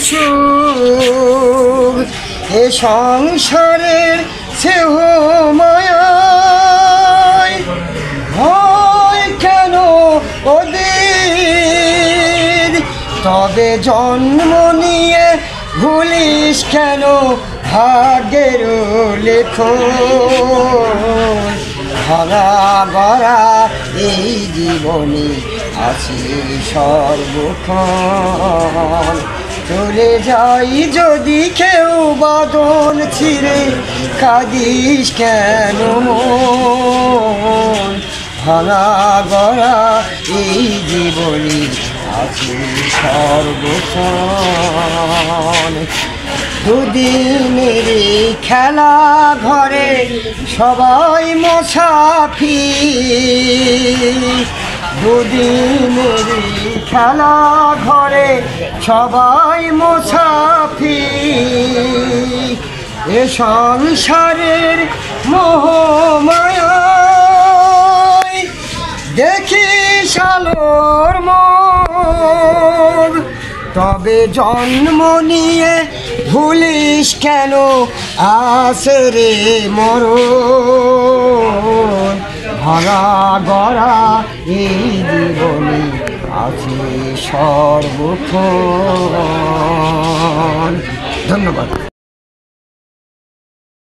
সুখ এ সংসারের স্নেহ মায়ায় ভয় কেন ওদের তবে জন্ম নিয়ে ভুলিস কেন ভাগ্যের লেখন ভাঙা গড়া এই জীবনে আছি সর্বক্ষণ চলে যাই যদি কেউ বাদন ছিঁড়ে কাঁদিস কেন মন ভাঙা গড়া এই জীবনে আছি সর্বক্ষণ দুদিনের খেলা ঘরে সবাই মুসাফির দুদিনের খেলা ঘরে সবাই মুসাফির এ সংসারের মোহমায়ায় দেখিস আলোর মুখ তবে জন্ম নিয়ে ভুলিস কেন আসে রে মরণ ভাঙা গড়া এই জীবনে আছে সর্বক্ষণ। ধন্যবাদ।